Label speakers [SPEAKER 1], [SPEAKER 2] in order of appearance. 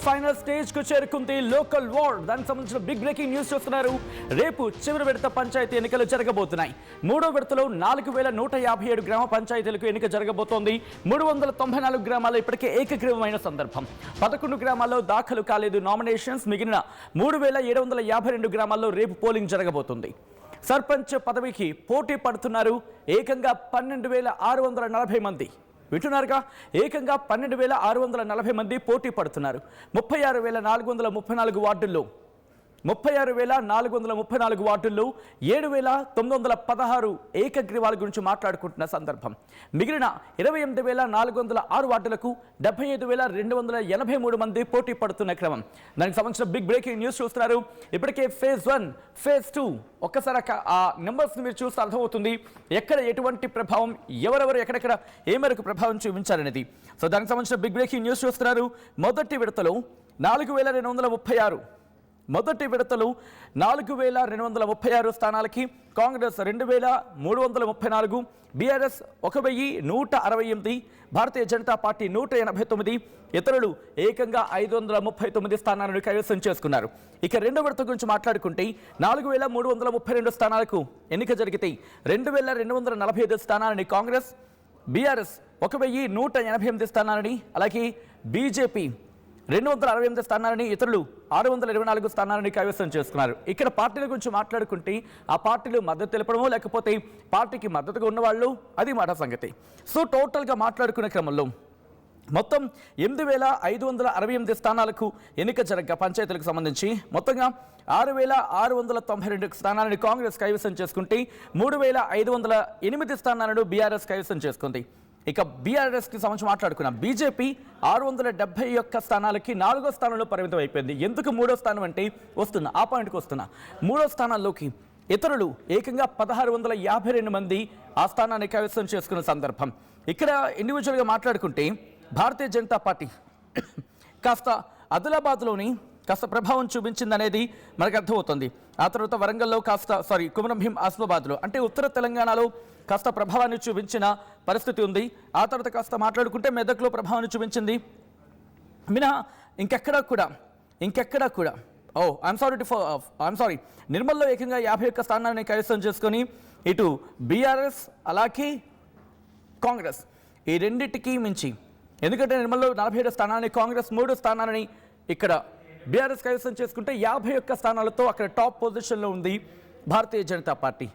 [SPEAKER 1] Final stage కు చేరుకుంది local war. దానికి సంబంధించిన బిగ్ బ్రేకింగ్ న్యూస్ చూస్తున్నారు. రేపు చివరి విడత పంచాయతీ ఎన్నికలు జరగబోతున్నాయి. మూడో విడతలో 4157 గ్రామ పంచాయతీలకు ఎన్నిక జరగబోతోంది. 394 గ్రామాల్లో ఇప్పటికే ఏకగ్రీవమైన సందర్భం. 11 గ్రామాల్లో దాఖలు కాలేదు నామినేషన్స్. మిగిలిన 3752 గ్రామాల్లో రేపు పోలింగ్ జరగబోతుంది. సర్పంచ్ పదవికి పోటీ పడుతున్నారు ఏకంగా 12640 మంది. వింటున్నారుగా, ఏకంగా 12640 మంది పోటీ పడుతున్నారు. 36434 వార్డుల్లో 36434 వార్డుల్లో 7916 ఏకగ్రీవాల గురించి మాట్లాడుకుంటున్న సందర్భం. మిగిలిన 28406 వార్డులకు 75283 మంది పోటీ పడుతున్న క్రమం. దానికి సంబంధించిన బిగ్ బ్రేకింగ్ న్యూస్ చూస్తున్నారు. ఇప్పటికే ఫేజ్ 1, ఫేజ్ 2 ఒక్కసారి ఆ నెంబర్స్ మీరు చూస్తే అర్థమవుతుంది ఎక్కడ ఎటువంటి ప్రభావం, ఎవరెవరు ఎక్కడెక్కడ ఏ మేరకు ప్రభావం చూపించారనేది. సో దానికి సంబంధించిన బిగ్ బ్రేకింగ్ న్యూస్ చూస్తున్నారు. మొదటి విడతలో 4236 మొదటి విడతలు 4236 స్థానాలకి కాంగ్రెస్ 2334, బీఆర్ఎస్ 1168, భారతీయ జనతా పార్టీ 189, ఇతరులు ఏకంగా 539 స్థానాలను కైవసం చేసుకున్నారు. ఇక రెండో విడత గురించి మాట్లాడుకుంటే 4332 స్థానాలకు ఎన్నిక జరిగితే 2245 స్థానాలని కాంగ్రెస్, బీఆర్ఎస్ 1188 స్థానాలని, అలాగే బీజేపీ 268 స్థానాలని, ఇతరులు 624 స్థానాలని కైవసం చేసుకున్నారు. ఇక్కడ పార్టీల గురించి మాట్లాడుకుంటే ఆ పార్టీలు మద్దతు తెలపడమో లేకపోతే పార్టీకి మద్దతుగా ఉన్నవాళ్ళు, అది మాట సంగతి. సో టోటల్గా మాట్లాడుకునే క్రమంలో మొత్తం 8568 స్థానాలకు ఎన్నిక జరగ పంచాయతీలకు సంబంధించి మొత్తంగా 6692 స్థానాలను కాంగ్రెస్ కైవసం చేసుకుంటే 3508 స్థానాలను బీఆర్ఎస్ కైవసం చేసుకుంది. ఇక బీఆర్ఎస్కి సంబంధించి మాట్లాడుకున్నాం. బీజేపీ 671 స్థానాలకి 4వ స్థానంలో పరిమితం అయిపోయింది. ఎందుకు 3వ స్థానం అంటే వస్తున్నా ఆ పాయింట్కి వస్తున్నా. 3వ స్థానాల్లోకి ఇతరులు ఏకంగా 1652 మంది ఆ స్థానాన్ని కైవసం చేసుకున్న సందర్భం. ఇక్కడ ఇండివిజువల్గా మాట్లాడుకుంటే భారతీయ జనతా పార్టీ కాస్త ఆదిలాబాద్లోని కాస్త ప్రభావం చూపించిందనేది మనకు అర్థమవుతుంది. ఆ తర్వాత వరంగల్లో కుమరం భీం ఆసిఫాబాద్లో అంటే ఉత్తర తెలంగాణలో కాస్త ప్రభావాన్ని చూపించిన పరిస్థితి ఉంది. ఆ తర్వాత కాస్త మాట్లాడుకుంటే మెదక్లో ప్రభావాన్ని చూపించింది. మినహా ఇంకెక్కడా కూడా ఐఎమ్ సారీ నిర్మల్లో ఏకంగా 51 స్థానాన్ని కైవసం చేసుకొని ఇటు బీఆర్ఎస్ అలాగే కాంగ్రెస్ ఈ రెండింటికి మించి, ఎందుకంటే నిర్మల్లో 47 స్థానాన్ని కాంగ్రెస్, 3 స్థానాలని ఇక్కడ బీఆర్ఎస్ కైవసం చేసుకుంటే 51 స్థానాలతో అక్కడ టాప్ పొజిషన్లో ఉంది భారతీయ జనతా పార్టీ.